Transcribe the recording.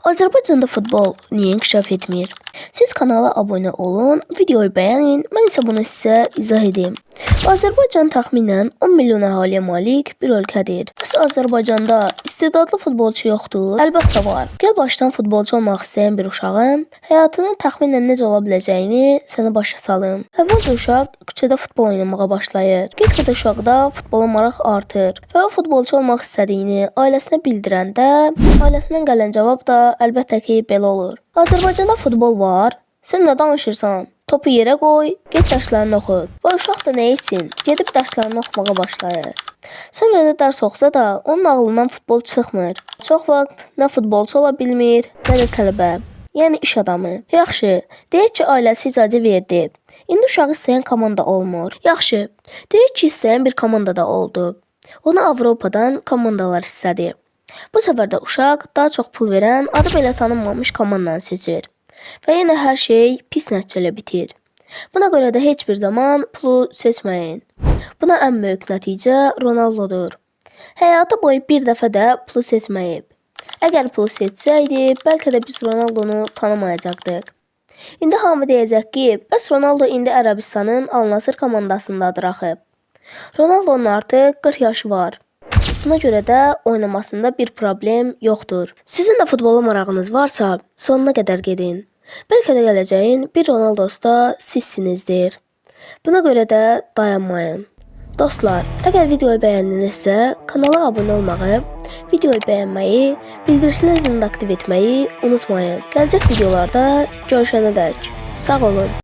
Azərbaycanda futbol niyə inkişaf etmir? Siz kanala abunə olun, videoyu bəyənin, mən isə bunu sizə izah edeyim. Azərbaycan təxminən 10 milyon əhaliyə malik bir ölkədir. Bəs Azərbaycanda istedadlı futbolçu yoxdur? Əlbəttə var. Gəl başdan futbolçu olmaq istəyən bir uşağın həyatının təxminən necə ola biləcəyini sənə başa salım. Əvvəlcə uşaq küçədə futbol oynamağa başlayır. Get-gedə uşaqda futbola maraq artır və o futbolçu olmaq istədiyini ailəsinə bildirəndə, ailəsindən gələn cavab da əlbəttə ki, belə olur. Azərbaycanda futbol var. Sən nə danışırsan? Topu yerə qoy, get dərslərini oxu. Və uşaq da nə etsin? Gedib dərslərini oxumağa başlayır. Sonra da dərs oxusa da onun ağlından futbol çıxmır. Çox vaxt nə futbolçu ola bilmir, nə də tələbə. Yəni iş adamı. Yaxşı, deyək ki, ailəsi icazə verdi. İndi uşağı istəyən komanda olmur. Yaxşı, deyək ki, istəyən bir komandada oldu. Onu Avropadan komandalar istədi. Bu səfər də uşaq daha çox pul verən, adı belə tanınmamış komandanı seçir. Və yenə hər şey pis nəticələ bitir. Buna görə də heç bir zaman pulu seçməyin. Buna ən böyük nəticə Ronaldodur. Həyatı boyu bir dəfə də pulu seçməyib. Əgər pulu seçsəydi, bəlkə də biz Ronaldonu tanımayacaqdıq. İndi hamı deyəcək ki, bəs Ronaldo indi Ərəbistanın Al-Nasır komandasındadır axı. Ronaldonun artıq 40 yaşı var. Buna görə də oynamasında bir problem yoxdur. Sizin də futbola marağınız varsa, sonuna qədər gedin. Bəlkə də gələcəyin bir Ronaldosu da sizsinizdir. Buna görə də dayanmayın. Dostlar, əgər videoyu bəyəndinizsə, kanala abunə olmağı, videoyu bəyənməyi, bildirişlər zilini aktiv etməyi unutmayın. Gələcək videolarda görüşənədək. Sağ olun.